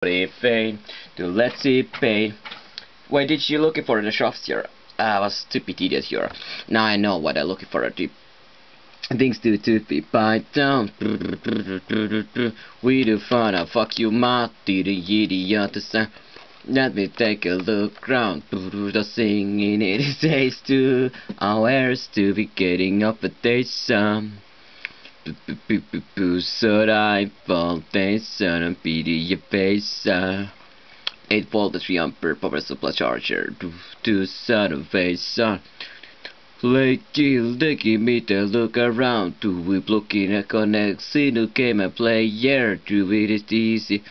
Fade to let's see pay. Why did you looking for the shops here? I was stupid idiot here. Now I know what I'm looking for. Things to be bite down. We do fun. Fuck you, ma. The idiot. Let me take a look round. The singing it says 2 hours to be getting up a day some. So I foundation and PD base 8 volt 3 ampere power supply charger to son of a son. Play kill, they give me the look around. Do we looking at connect? See the game and player. Do it is easy.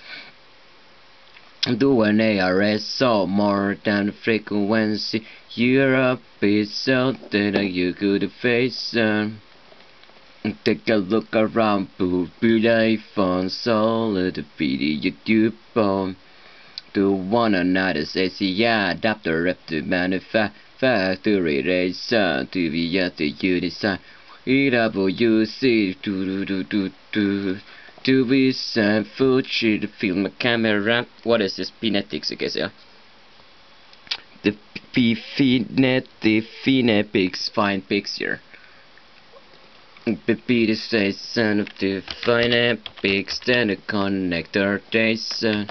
Do an ARS so more than the frequency. Europe is something that you could face. Take a look around, build iPhone, solid video YouTube phone. To one another says yeah, adapter rep to factory racer to be at the design. EWC to be some food sheet film camera. What is this kinetics? I guess yeah. The phonetics fine picture. Beat says son of the fine big stand connector Jason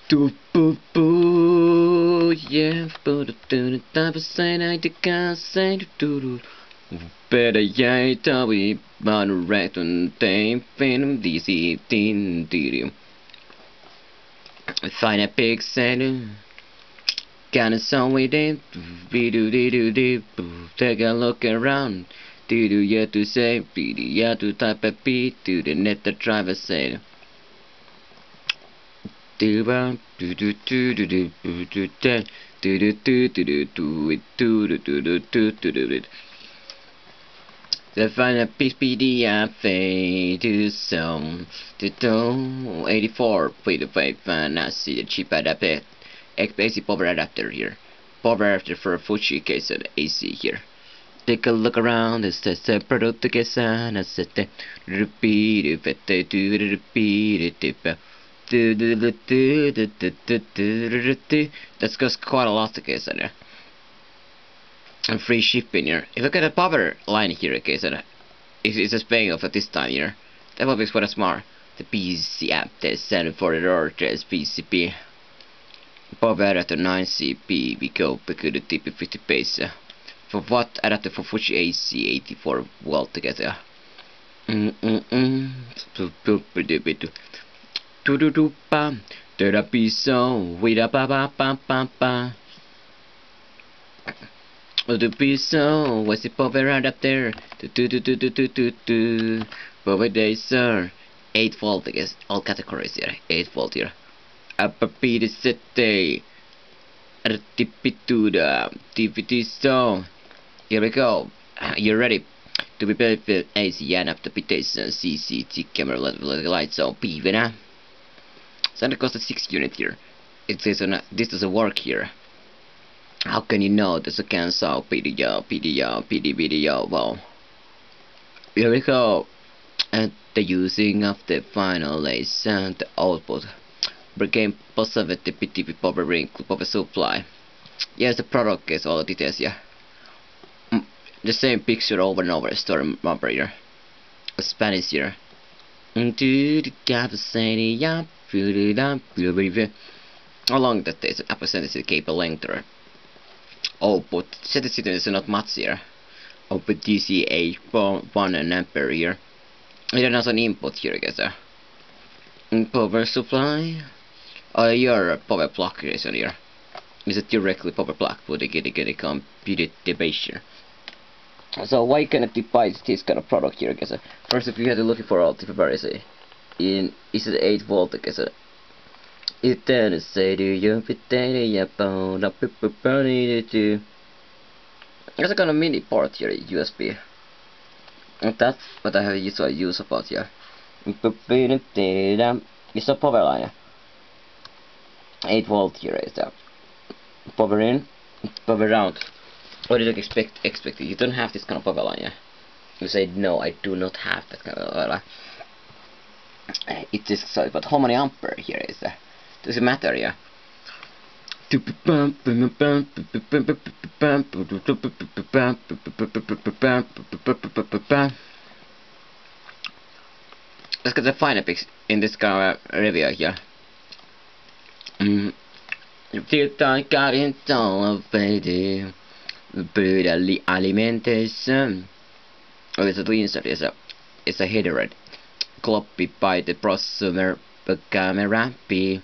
to boo boo yeah but the type of sign I can't say to better yeah we man right on time phantom DC tin dirium fine big stand kind of song we did take a look around. Do you to say, you to type a beat to the net the driver said. Do the final PPD fade to some to 84 play the five and I see a cheap adapter basic power adapter here. Power adapter for a Fuji case of the AC here. Take a look around, it's the separate to get sun, I said repeat it, repeat it, that's cost quite a lot to get there. And free shipping here. If I get a power line here, okay, so it's just paying off at this time here. That will be quite smart. The PC app test and for the orders PCP. Power at the 9CP, we go because the TP50 pace. For what adapter for Fuji AC 84 volt together. Therapy song with a ba ba ba ba ba. The piso was the power adapter. Power dacer 8 volt I guess. All categories here. 8 volt here. Upper P city. Artipituda DVD song. Here we go. You're ready to be built with AC and adaptation CCT camera lights on PVNA. So it costs 6 units here. It says this doesn't work here. How can you know this a cancel PD video? Well, here we go. And the using of the final lace and the output. Became possibility PTP power ring power supply. Yes, the product is all the details here. The same picture over and over. Story number here. Spanish here. How long that is? A percentage of cable length. Output. Set is not much here. Output DCA 1 ampere here. It has an input here, I guess. Power supply. Your power plug is on here. Is it directly power plug? Would they get a computed debate here? So why can it buy this kind of product here? I guess first, if you had to look for all different varies, in is it 8 volt? I guess it then say do you fit the phone up to. There's a kind of mini port here, USB. And that's what I have use about here. It's a power line. 8 volt here is that. Power in, power out. What did you expect? You don't have this kind of power line, yeah? You say no, I do not have that kind of power line. It is so, but how many ampere here is there? Does it matter? Yeah. Let's get the final picks in this kind of review here. Tittar inte elevated brutally alimentation. Oh, it's a insert is a header copied by the prosumer camera P.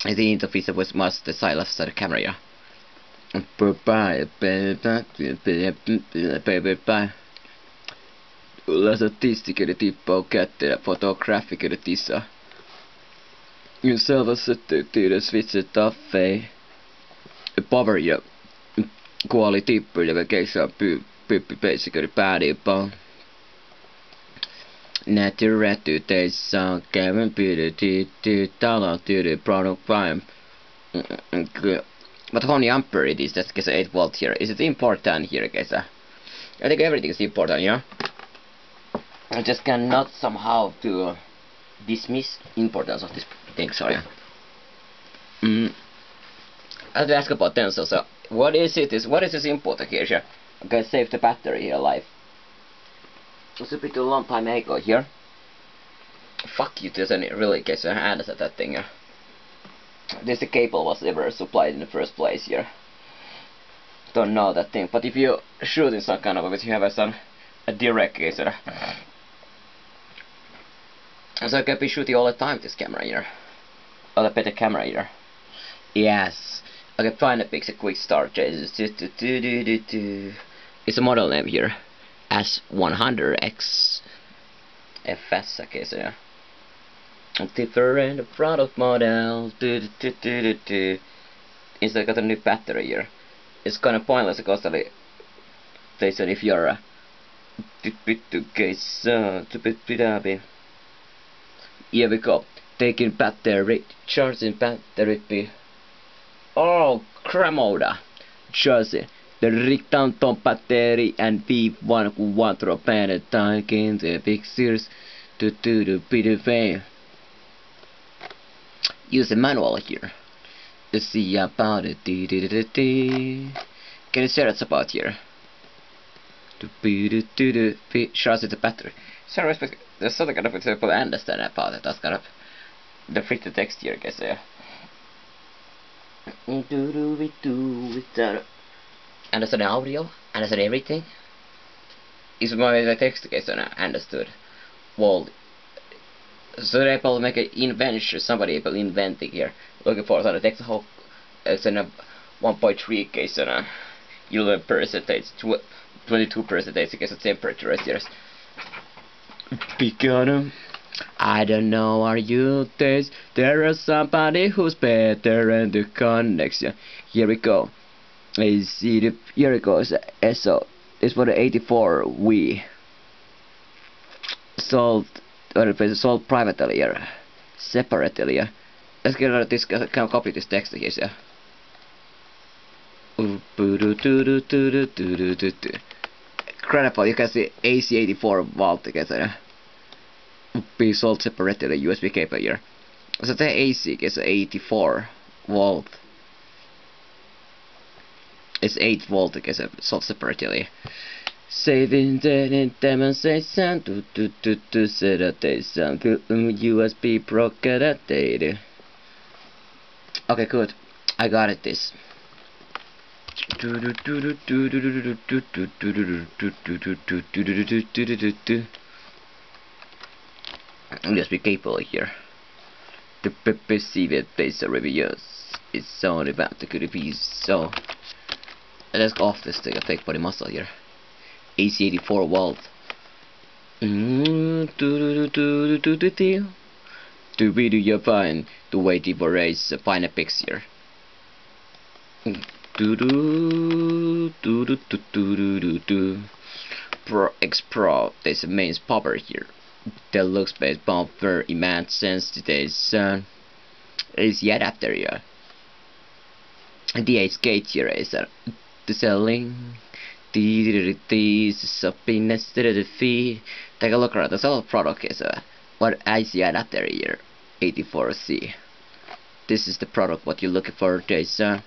The interface was must the side of the camera. Ulla statistiker tippar och katter fotografiker tissa. Selva syttyytyy switchet affei. Power ja kuoli tippuri ja keisää pyyppi peisikari päädipaa. Nätyrätty teissä kävän pyydetty talatyydy product prime. But how many ampere it is? That's case 8 volt here. Is it important here, case? I think everything is important, yeah? I just cannot somehow to dismiss importance of this thing, sorry. I have to ask about tensor, so what is this important here? Sure. Okay, save the battery here alive. It's a pretty long time ago here. Fuck you, doesn't it really get your hands at that thing here. This the cable was ever supplied in the first place here. Don't know that thing, but if you shoot in some kind of if you have a direct case, so I can be shooting all the time this camera here. Or a better camera here. Yes. I can find a picture quick start. It's a model name here. S100X FS, okay, so yeah. Different product model. Instead got a new battery here. It's kind of pointless because if you're a here we go. Taking battery, charging battery. Oh, Cremoda. Charging the rectanton battery and V1 panel taking the pictures to the video. Use the manual here. To see about it. Can you say what's about here? Charging the battery. So there's something kind of people understand about it. That's kind of the free text here, I guess. Yeah. Understand the audio, understand everything. Is my the text case understood? Well, so they will make an invention. Somebody will invent it here. Looking for the text whole. It's in a 1.3 case and you learn percentage 22% because of temperature is yours. Because I don't know are you taste. There is somebody who's better in the connection. Here we go. Here it goes. SO. It's for the 84 we sold privately here. Separately here. Let's get rid of this. Can I copy this text here? Yeah. Incredible, you can see AC 84 volt together. Be sold separately USB cable here. So the AC is 84 volt. It's 8 volt together, sold separately. Saving the demonstration to set a USB broadcast. Okay, good. I got it. This. USB cable here. The perceived base reviews is so about the good piece. So let's go off this thing. I take body muscle here. AC 84 volt. To video your fine to wait for race find a pix here. Pro X Pro, there's a main popper here. The looks based bumper immense sensitization is the adapter here. The 8 gate here is the selling. This is up in the fee. Take a look around the sell product is what IC adapter here, 84C. This is the product what you're looking for. There's the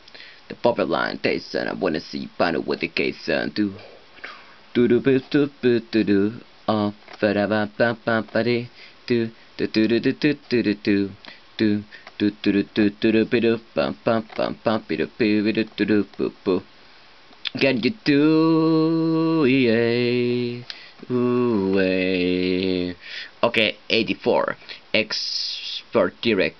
pop line. There's I wanna see panel with the case do do oh ba ba ba ba ba do do do do do do do do do do do do do do do bum bum bum bum do do do do do. Can you do yeah? Ooh, okay, 84 export direct.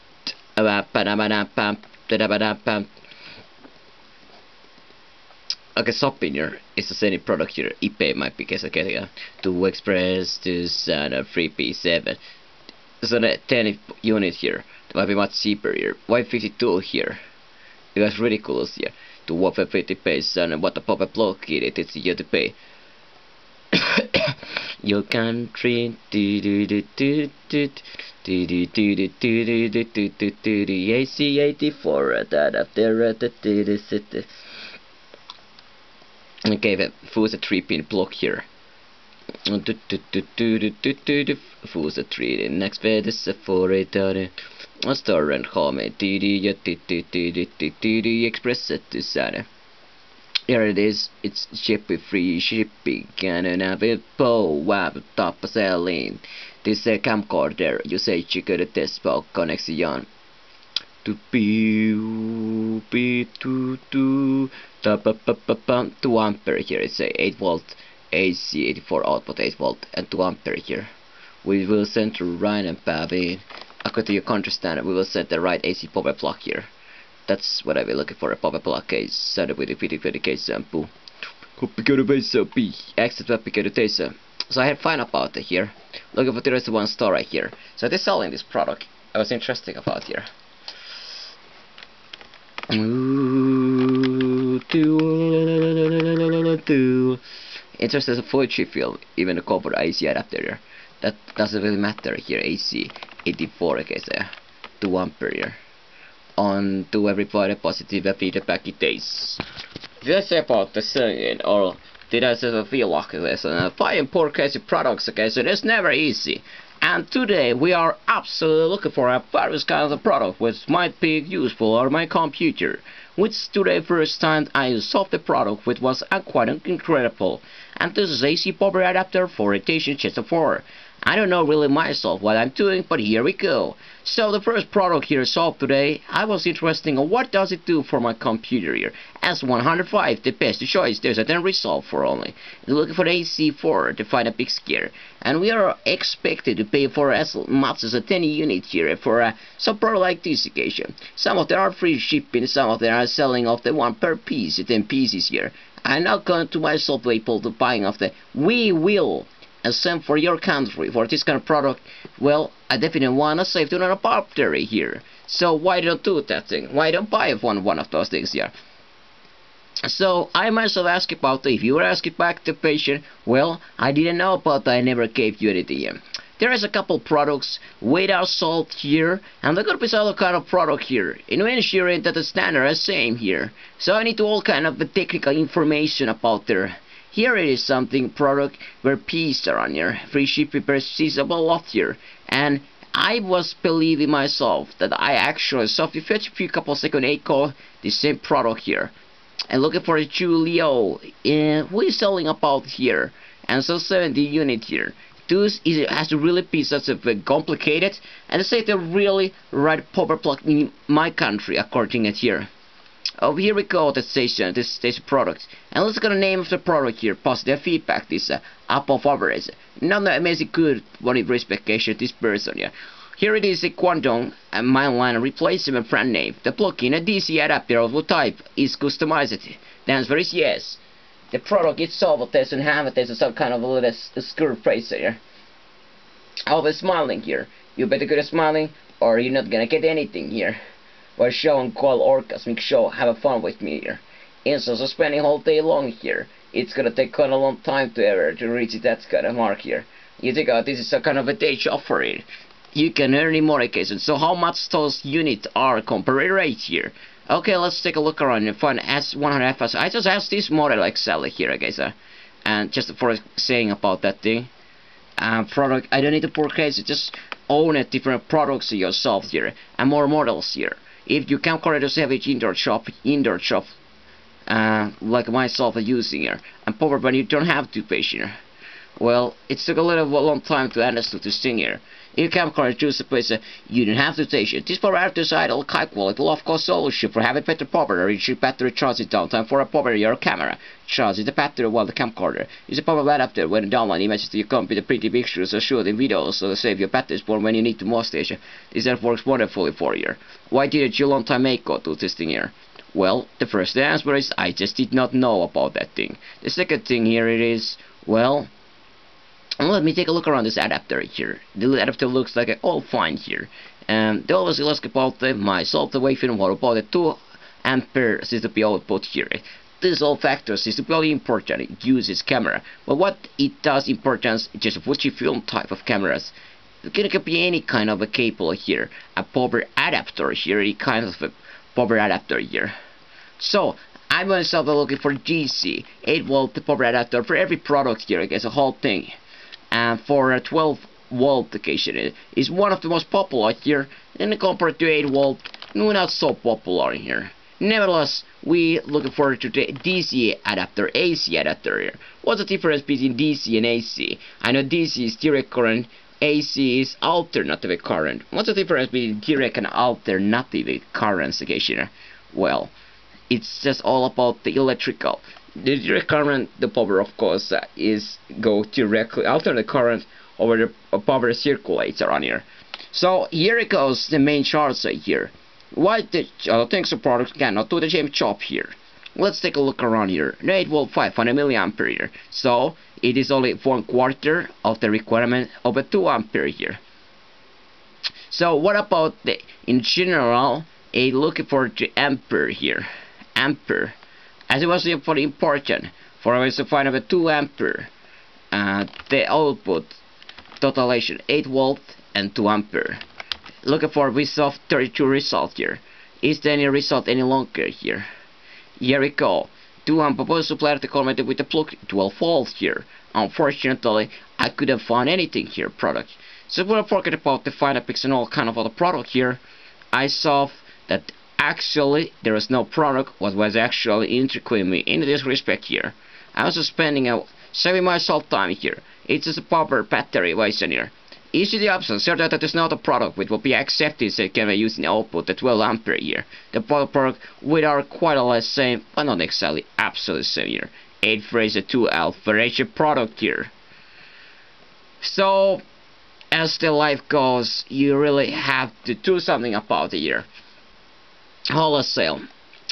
Okay, Soppiner is the same product here. IP might be case okay, to Express to 3P7. So the 10 unit here. It might be much cheaper here. Y52 here. It was ridiculous here. To Y50 pays and what the pop-up block it's here to pay. Your country AC84 okay, the fuse a 3-pin block here. Fuse a 3 next bed is a 4 store and home express it to Sada. Here it is, it's shipping free shipping and have a web top selling. This camcorder usage to test for connection. To be to 2 ampere here. It's a 8 volt AC 84 output 8 volt and 2 ampere here. We will send to right and Pavin. According to your control standard, we will set the right AC power plug here. That's what I will looking for, a power plug case set with a pretty case sample. Exit taser. So I had fun about it here. Looking for the rest of one store right here. So they're selling this product. I was interested about here. Interested as a 4G field, even the copper AC adapter here. That doesn't really matter here. AC 84 okay, so 2 ampere here. On to everybody positive feedback it is. Did I say about the singing or did I say feel like this? Buying poor crazy products, okay, so it's never easy. And today we are absolutely looking for a various kinds of product which might be useful on my computer. Which today first time I solved the product which was quite incredible. And this is AC power adapter for rotation chest 4. I don't know really myself what I'm doing, but here we go. So the first product here solved today, I was interested in what does it do for my computer here. S105, the best choice, there's a 10 result for only. Looking for AC4 to find a big scare. And we are expected to pay for as much as a 10 unit here for some product like this occasion. Some of them are free shipping, some of them are selling off the 1 per piece, 10 pieces here. I'm not going to myself able to buying of the we will. And same for your country for this kind of product. Well, I definitely wanna save to another battery here. So why don't do that thing? Why don't buy one of those things here? So I myself asked about if you were asking back the patient. Well, I didn't know about that. I never gave you anything here. There is a couple products without salt here, and there could be some other kind of product here. In ensuring that the standard is same here. So I need to all kind of the technical information about there. Here it is something product where P's are on here. Free shipping perceivable lot here. And I was believing myself that I actually saw if you fetch a few couple seconds ago the same product here. And looking for a Julio who is selling about here. And so 70 unit here. This has to really be such a complicated and to say the really right power plug in my country according to here. Oh, here we go, the station, this product. And let's get the name of the product here, positive feedback, this above average. Not amazing good one in respectation this person, yeah. Here it is a Quantum and mainline replacement brand name. The plugin a DC adapter of what type is customized. The answer is yes. The product itself doesn't have it, there's some kind of a little screw phrase here. I'll be smiling here. You better get smiling or you're not gonna get anything here. Or show and call orgasmic show, have fun with me here. Instead of spending whole day long here, it's gonna take quite a long time to reach that kind of mark here. You think, oh, this is a kind of a day job for it. You can earn in more occasions. So how much those units are compared rate here? Okay, let's take a look around and find S100F. I just asked this model exactly here, guys. And just for saying about that thing. Product, I don't need to purchase it, just own different products yourself here and more models here. If you camcorder doesn't have it indoor shop, like myself using here, and power button you don't have to pay here. Well, it took a long time to understand this thing here. If camcorder choose a place you don't have to take it. This power adapter idle high quality low cost solution for having better power reach battery charging downtime for a power your camera. Charges the battery while the camcorder is a power adapter when download images to your computer, pretty pictures or shooting videos so to save your batteries for when you need to more station. This app works wonderfully for you. Why didn't you long time ago do this thing here? Well, the first answer is I just did not know about that thing. The second thing here it is, well, let me take a look around this adapter here. The adapter looks like all fine here. They always ask about myself the waveform, what about the 2 ampere CCP output here. This all factors is really important. It uses camera, but what it does importance is just a Fujifilm type of cameras. It can be any kind of a cable here, a power adapter here, any kind of a power adapter here. So I myself looking for DC 8-volt power adapter for every product here, I guess a whole thing. And for a 12-volt occasion is one of the most popular here, and compared to 8-volt, not so popular here. Nevertheless, we looking forward to the DC adapter, AC adapter here. What's the difference between DC and AC? I know DC is direct current, AC is alternative current. What's the difference between direct and alternative currents occasion? Well, it's just all about the electrical. The direct current, the power of course is go directly alternate current over the power circulates around here. So here it goes the main charts right here. Why the things of products cannot do the same job here? Let's take a look around here. 8-volt 500 milliampere here. So it is only 1/4 of the requirement of a 2 ampere here. So what about the in general a looking for the ampere here? Ampere. As it was very important for us to find a 2 ampere, the output totalization 8-volt and 2 ampere. Looking for result 32 result here. Is there any result any longer here? Here we go. 2 ampere supply to comment with the plug 12-volt here. Unfortunately, I couldn't find anything here product. So when I forget about the final picks and all kind of other product here, I saw that actually there is no product what was actually intriguing me in this respect here. I was spending saving myself time here. It's just a power battery version here. Is the option certain that is not a product which will be accepted so it can be used in output at 12 ampere here. The product with are quite a lot same, but not exactly absolutely same here. 8 phrase 2 alpha ratio product here. So as the life goes, you really have to do something about it here. Wholesale.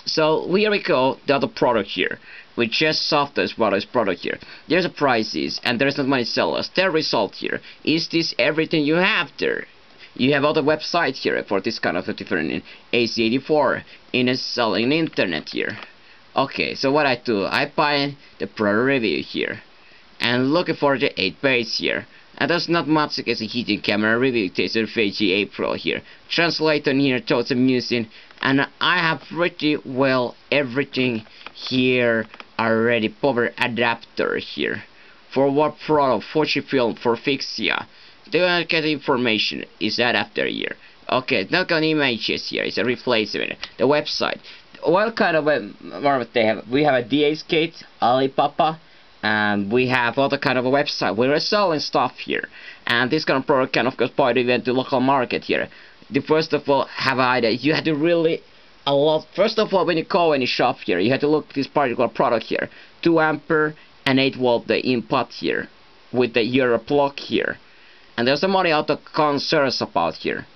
So here we go, the other product here. We just saw this product here. There's a prices and there's not many sellers. The result here. Is this everything you have there? You have other websites here for this kind of a different AC84 in a selling internet here. Okay, so what I do, I buy the product review here and looking for the 8 page here. And there's not much as a heating camera review taster Fiji April here. Translate on here towards I'm using, and I have pretty well everything here already. Power adapter here. For what product? Fujifilm for Fixia. Do you get information? Is adapter here. Okay, not on images here. It's a replacement. The website. What kind of a they have? We have a DA Skate, Alibaba. And we have other kind of a website. We're selling stuff here, and this kind of product can of course buy the event to local market here. The first of all have an idea. You have to really a lot. First of all, when you go any shop here, you have to look at this particular product here. 2 ampere and 8-volt the input here with the Euro plug here, and there's some money out of concerns about here.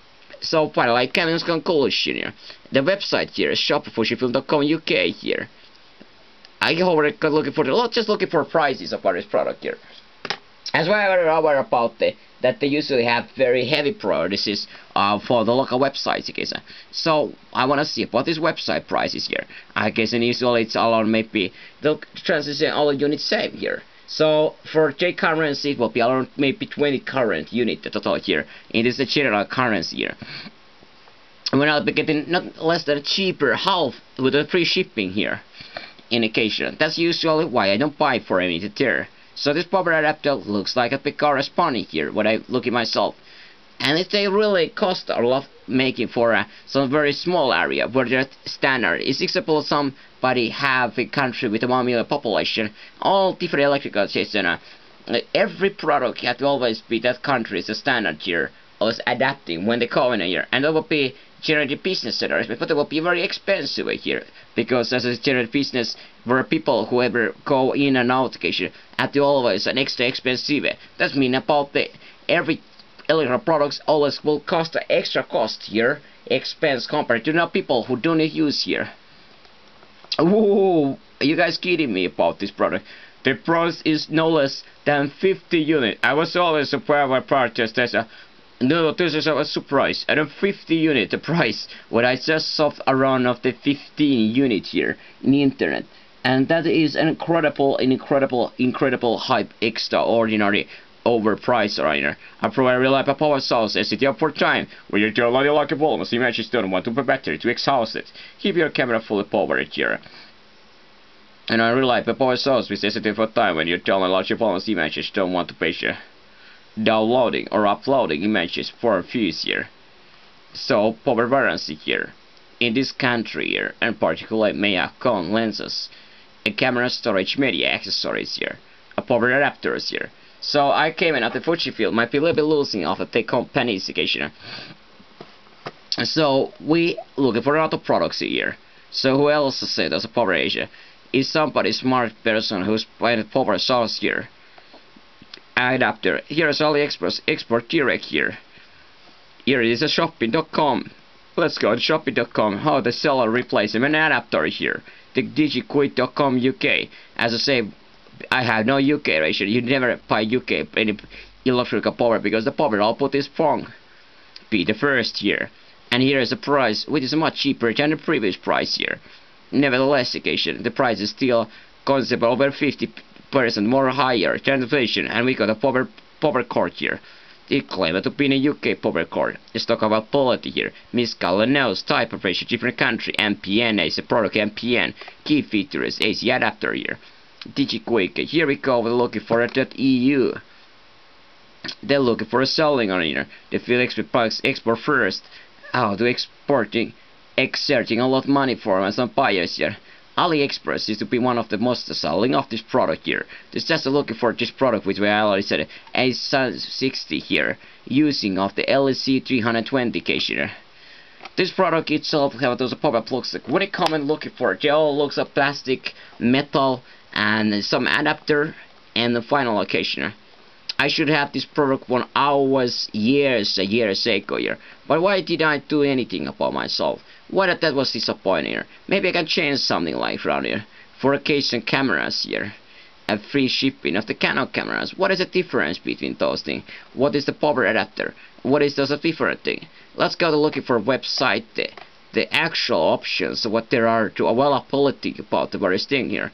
So final like Kevin's conclusion here. The website here is shop.fujifilm.com UK here. I go over looking for just looking for prices about this product here. As well, I'm aware about that they usually have very heavy prices for the local websites. I guess. So I want to see about this website prices here. I guess and usually it's around maybe the transition all units same here. So for J currency it will be around maybe 20 current unit the total here. It is the general currency here. When I'll be getting not less than cheaper half with the free shipping here. Indication. That's usually why I don't buy for any there. So this power adapter looks like a bit corresponding here when I look at myself. And if they really cost a lot making for some very small area where that standard is example somebody have a country with a 1 million population, all different electrical system, every product had to always be that country's standard here, always adapting when they come in here, and that would be generally business centers, but it will be very expensive here, because as a general business where people who ever go in and out have to always an extra expensive. That means about the every electrical products always will cost an extra cost here, expense compared to now people who don't use here. Ooh, are you guys kidding me about this product? The price is no less than 50 units. I was always surprised by purchase this. No, this is a surprise. At a 50 unit the price, what I just saw around of the 15 unit here in the internet. And that is an incredible hype, extraordinary overpriced right here. I provide reliable power source as it for time where you tell a lucky volumes images don't want to be battery to exhaust it. Keep your camera fully powered here. And I reliable power source with sensitive for time when you tell a large volumes images don't want to be downloading or uploading images for views here. So power variance here. In this country here, and particularly Maya con lenses, a camera storage media accessories here, a power adapters here. So I came in at the Fujifilm, might be a little bit losing off of the company's occasion. So we looking for other products here. So who else said as a power Asia? Is somebody smart person who's buying power source here. Adapter. Here is AliExpress export direct here. Here is a shopping.com. Let's go to shopping.com. How the seller replacement adapter here. The digiquit.com UK. As I say, I have no UK ratio. You never buy UK any electrical power because the power output is wrong. Be the first here. And here is the price, which is much cheaper than the previous price here. Nevertheless, occasion the price is still considerable over 50% more higher than inflation, and we got a power cord here. It claimed to be a UK power cord. Let's talk about quality here. Miss Color knows type of ratio different country. MPN is a product MPN. Key features AC adapter here. DigiQuick. Here we go. We're looking for that EU. They're looking for a selling on here. The Felix with products export first. How to exporting, exerting a lot of money for some buyers here. AliExpress is to be one of the most selling of this product here. This just looking for this product which we already said A60 here, using of the LEC 320 case here. This product itself have those pop-up plugs. When it come and looking for it, they all looks of plastic, metal, and some adapter, and the final location. I should have this product 1 hours, years ago here. But why did I do anything about myself? Why that was disappointing here? Maybe I can change something like around here. For occasion cameras here. And free shipping of the Canon cameras. What is the difference between those things? What is the power adapter? What is those different thing? Let's go to looking for a website, the actual options, what there are to availability about the various thing here.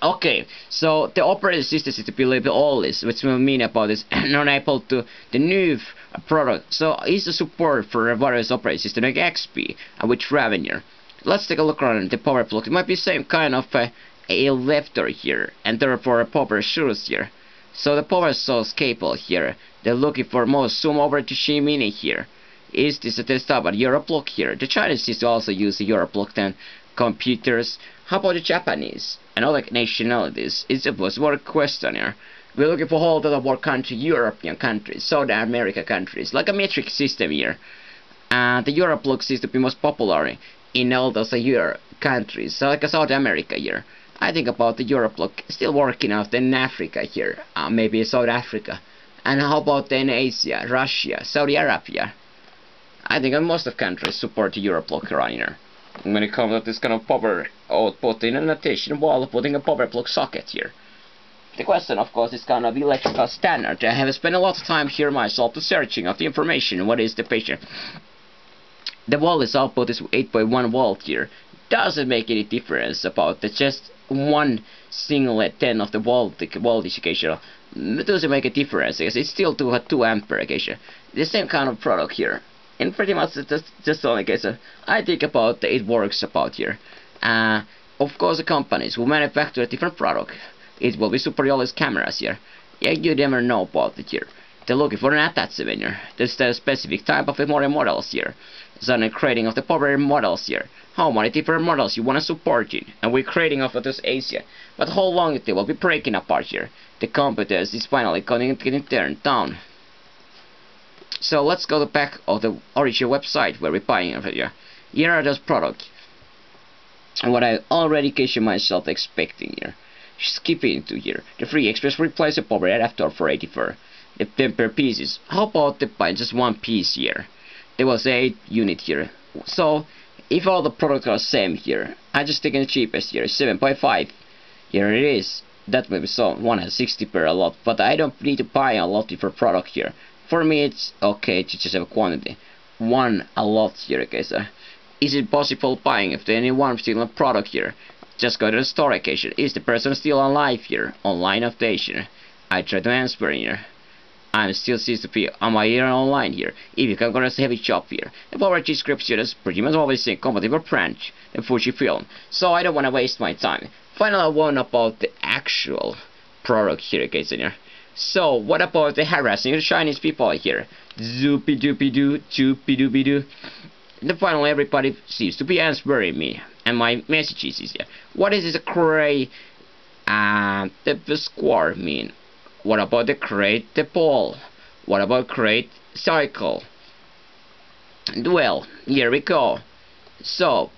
Okay, so the operating system is to be labeled all this, which will mean about this not able to the new product. So is the support for various operating system like XP and which revenue. Let's take a look around the power plug. It might be same kind of a lefter here, and therefore a power source here. So the power source cable here, they're looking for most zoom over to Shimini here. Is this a test about Europlock here? The Chinese is also use the Europlock than computers. How about the Japanese and other nationalities? It's a more question here. We're looking for all the more country, European countries, South America countries, like a metric system here. The Europlock seems to be most popular in all those Euro countries, so like South America here. I think about the Europlock still working out in Africa here, maybe South Africa. And how about in Asia, Russia, Saudi Arabia? I think most of countries support the Europlock around here. When it comes to this kind of power output in an addition while putting a power plug socket here. The question of course is kind of electrical standard. I have spent a lot of time here myself to searching of the information. What is the picture? The voltage output is 8.1 volt here. Doesn't make any difference about the just one single 10 of the voltage occasion. It doesn't make a difference because it's still 2 ampere occasion. The same kind of product here. And pretty much just only case I think about it works about here. Of course the companies who manufacture a different product, it will be superior cameras here. Yeah, you never know about it here. They're looking for an attachment here. There's a specific type of models here. So I'm creating of the power models here. How many different models you want to support in? And we're creating of this Asia. But how long it will be breaking apart here? The computers is finally getting turned down. So let's go back of the original website where we're buying it here. Here are those products. And what I already catch myself expecting here. Skipping to here. The free express replace the power adapter for 84. The temper pieces. How about the buy just one piece here? There was 8 unit here. So if all the products are same here, I just taking the cheapest here, 7.5. Here it is. That will be so 160 per a lot, but I don't need to buy a lot different product here. For me it's okay to just have a quantity. One a lot here, guys. Is it possible buying if there any one still a product here? Just go to the store occasion. Is the person still alive here? Online updation. I try to answer here. I'm still seems to be on my here online here. If you can go to heavy shop here. The power description is pretty much always saying compatible branch and Fujifilm. So I don't want to waste my time. Final one about the actual product here, guys. Here. So what about the harassing the Chinese people here? Zoopy doopy doo, choopy doopy doo. And finally everybody seems to be answering me. And my messages is here. What is this gray the square mean? What about the create the ball? What about create cycle? Well, here we go. So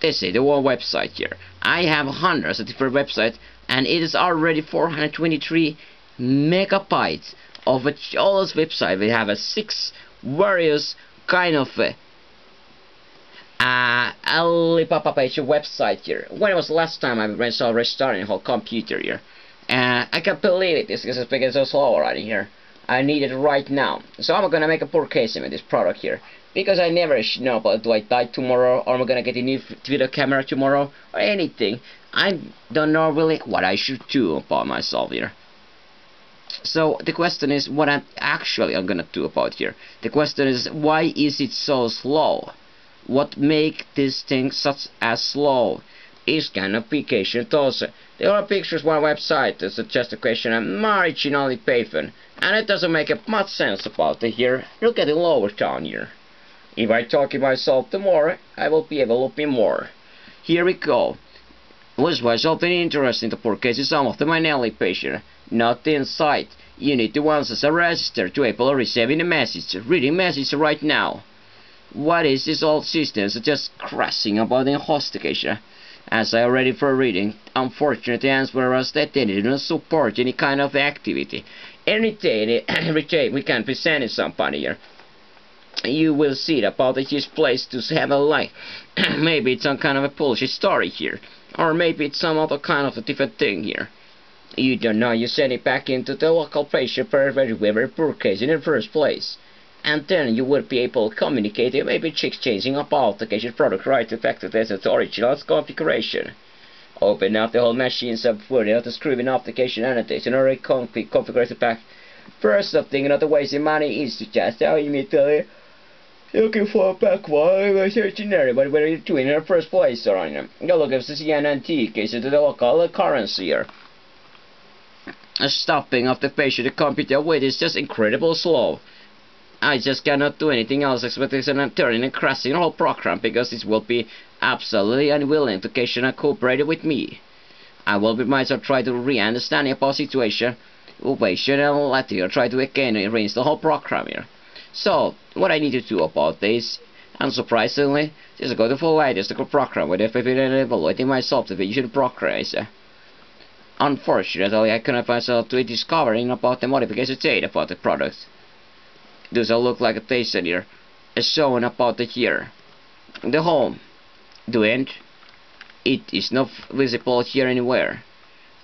this is the one website here. I have hundreds of different websites, and it is already 423 megabytes of all those websites. We have 6 various kind of Alibaba page website here. When was the last time I saw restarting the whole computer here? I can't believe it. This is because it's so slow already here. I need it right now. So I'm gonna make a poor case with this product here. Because I never know about do I die tomorrow, or am I gonna get a new video camera tomorrow, or anything. I don't know really what I should do about myself here. So the question is what I'm gonna do about here. The question is, why is it so slow? What make this thing such as slow? Is kind of application also. There are pictures on my website that suggest a question I'm marginally paven, and it doesn't make much sense about it here. Look at the lower down here. If I talk to myself the more, I will be able to be more. Here we go. Was myself an interesting to purchase some of the manually patient, not inside. You need to once as a register to able receiving the message, reading message right now. What is this old system just crashing about the hostigation? As I already for reading, unfortunately the answer was that they didn't support any kind of activity. Every day we can present somebody here. You will see about his place to have a like. Maybe it's some kind of a bullshit story here. Or maybe it's some other kind of a different thing here. You don't know, you send it back into the local page per very poor case in the first place. And then you will be able to communicate and maybe changing about the case product right to back to the original configuration. Open up the whole machine subfolder of the screwing application annotation or configure the back. First thing, another wasting money is to just immediately looking for a back while searching everybody what are you doing in the first place or on go look at the CNNT case of the local currency here. Stopping of the page of the computer wait is just incredibly slow. I just cannot do anything else except turning and crashing the whole program because it will be absolutely unwilling to cooperate with me. I will be myself try to re-understand about situation, wait and let you try to again arrange the whole program here. So what I need to do about this, unsurprisingly, is go to the latest program with evaluating myself the vision program. Unfortunately, I cannot myself to discovering about the modification data about the product. Does it look like a station here? Is showing about the here. The home. The end. It is not visible here anywhere.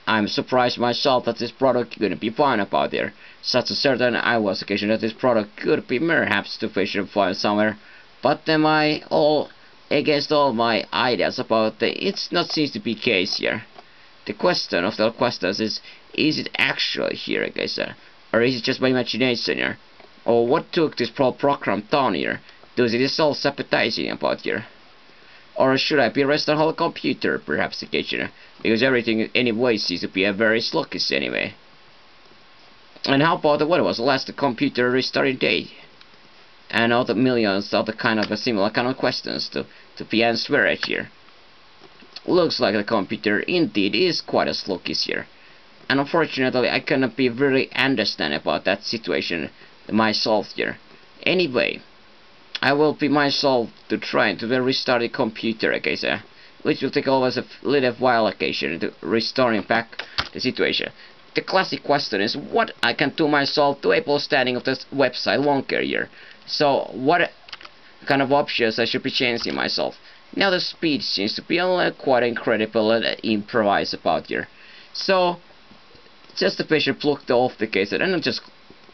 I'm surprised myself that this product couldn't be found about there. Such a certain I was occasion that this product could be perhaps to find somewhere. But then against all my ideas about it's not seems to be case here. The question of the questions is it actually here, guys, or is it just my imagination here? Or what took this program down here? Does it self-sabotaging about here? Or should I be rest on whole computer, perhaps occasionally? Because everything anyway seems to be a very sluggish anyway. And how about what was the last computer restarting date? And all the millions of the kind of a similar kind of questions to be answered here. Looks like the computer indeed is quite a sluggish here. And unfortunately I cannot be really understand about that situation myself here. Anyway, I will be myself to trying to restart the computer again, which will take always a little while occasion to restoring back the situation. The classic question is what I can do myself to able standing of this website longer here. So what kind of options I should be changing myself. Now the speed seems to be quite incredible and improvise about here. So just the patient plugged off the case and just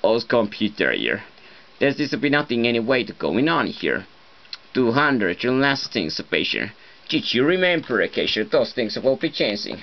close computer here. There seems to be nothing any way to going on here. 200 last things the patient. Did you remember occasion those things will be changing?